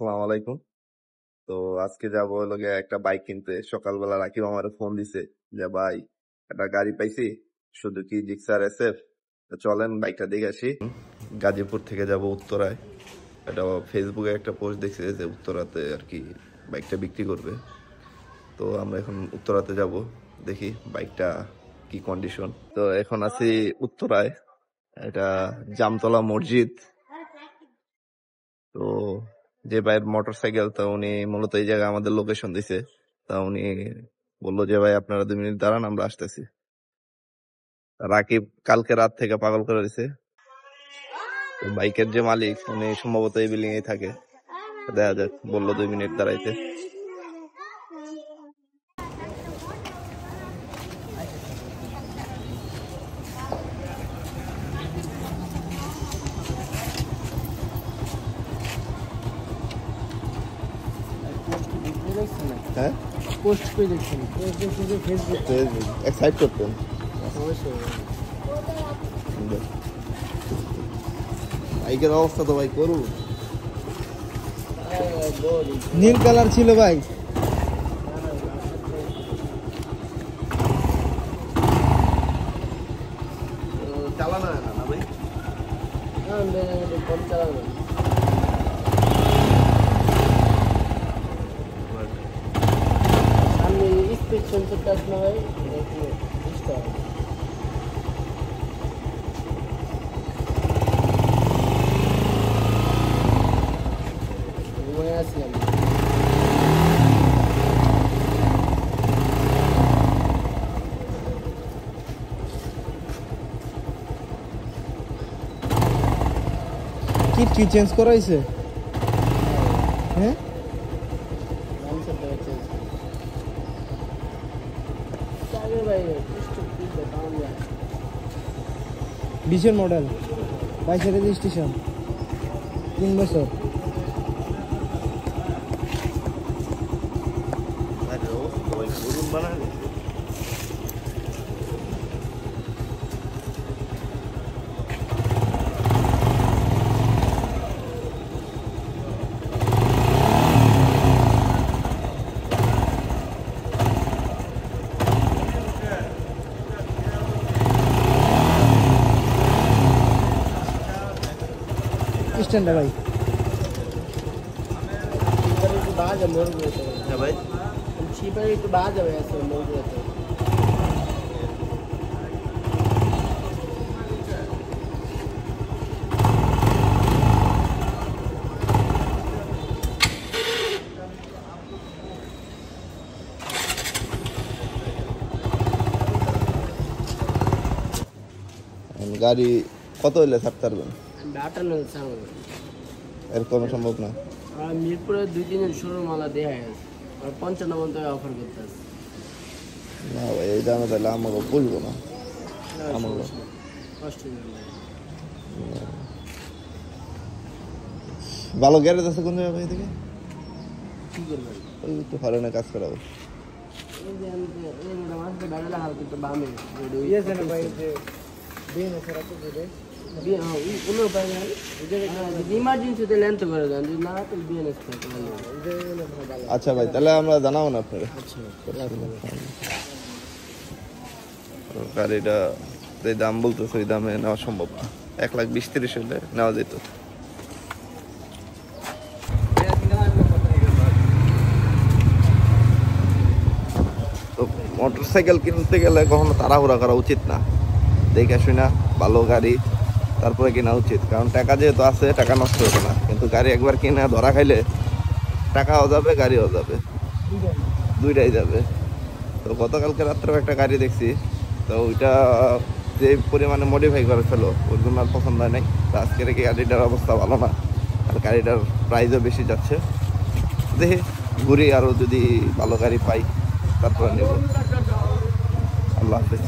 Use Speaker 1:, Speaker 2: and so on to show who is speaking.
Speaker 1: আসসালামু আলাইকুম। তো আজকে যাবো হলো গিয়ে একটা বাইক কিনতে। সকালবেলা রাকিব আমার ফোন দিছে যে ভাই একটা গাড়ি পাইছি, সুজুকি জিক্সার এসএফ, চলেন বাইকটা দেখে আসি। গাজীপুর থেকে যাব উত্তরায়। এটা ফেসবুকে একটা পোস্ট দেখছে যে উত্তরাতে আর কি বাইকটা বিক্রি করবে। তো আমরা এখন উত্তরাতে যাব, দেখি বাইকটা কি কন্ডিশন। তো এখন আছি উত্তরায়, এটা জামতলা মসজিদ। তো যে ভাইয়ের মোটর সাইকেল, তা উনি মূলত এই জায়গায় আমাদের লোকেশন দিছে। তা উনি বললো যে ভাই আপনারা 2 মিনিট দাঁড়ান, আমরা আসতেছি। রাকিব কালকে রাত থেকে পাগল করে দিছে। তো বাইকের যে মালিক উনি সম্ভবত এই বিল্ডিং এ থাকে। দেখা যাক, বললো 2 মিনিট দাঁড়াইতে। হ্যাঁ,
Speaker 2: পোস্ট করে দেখছেন, পোস্ট দেখছেন যে ফেসবুক
Speaker 1: এক্সাইট করতেন। বাইকের অবস্থা তো ভাই করু।
Speaker 2: নীল কালার ছিল ভাই।
Speaker 1: চালানো হয় না ভাই।
Speaker 2: কম চালানো, সামনে স্পিড সেন্সরটা আছে না ভাই, একটু বুঝতে হবে। ঘুমায় আছি আমি। কিট কি চেঞ্জ করা হয়েছে? হ্যাঁ, বিশের মডেল, 22 রেজিস্ট্রেশন, 3 বছর। স্ট্যান্ডার্ড ভাই, একটু বাজ মোর গুলোতে
Speaker 1: ভাই
Speaker 2: চিপারে একটু বাজ হবে আছে মোর গুলোতে।
Speaker 1: গাড়ি কত হইলে ছাড়তে পারবেন? এর কোনো সম্ভব না।
Speaker 2: মিরপুরে 2-3 জন শোরুম আলা দেয়া আছে, আর 55 টাকা অফার করতেছে।
Speaker 1: না ভাই, এই দামে তাহলে আমাকে বুঝবো না। আমাকে ভালো গ্যারেজ আছে কোন জায়গায় ভাই থেকে?
Speaker 2: কি করবেন?
Speaker 1: ওই একটু হরেনে কাজ করাবো।
Speaker 2: এই যে আমি এই মাসে বাড়ালা হালকা তো বামে ইয়েছে না ভাই, যে বিন আছে রাখতে দেবে বিন। হ্যাঁ, কোনো উপায় নাই। যদি ইমার্জেন্সিতে লেন্থ করে দেন, যদি না তো বিএনএস থাকে ভালো।
Speaker 1: আচ্ছা ভাই, তাহলে আমরা জানাবো না আপনারা।
Speaker 2: আচ্ছা,
Speaker 1: গাড়িটা যে দাম বলতেছে ওই দামে নেওয়া সম্ভব না। 1,20,30 হলে নেওয়া যেত। তো মোটর সাইকেল কিনতে গেলে কখনো তাড়াহুড়া করা উচিত না, দেখে শুনা ভালো গাড়ি তারপরে কেনা উচিত। কারণ টাকা যেহেতু আছে, টাকা নষ্ট হবে না। কিন্তু গাড়ি একবার কিনে ধরা খাইলে টাকাও যাবে, গাড়িও যাবে, দুইটাই যাবে। তো গতকালকে রাত্রেও একটা গাড়ি দেখছি, তো ওইটা যে পরিমাণে মডিফাই করে ফেলো ওর জন্য আর পছন্দ হয় নাই। তো আজকের কি গাড়িটার অবস্থা ভালো না, আর গাড়িটার প্রাইসও বেশি যাচ্ছে। দেখি ঘুরি, আরও যদি ভালো গাড়ি পাই তারপরে নেব। আল্লাহ হাফেজ।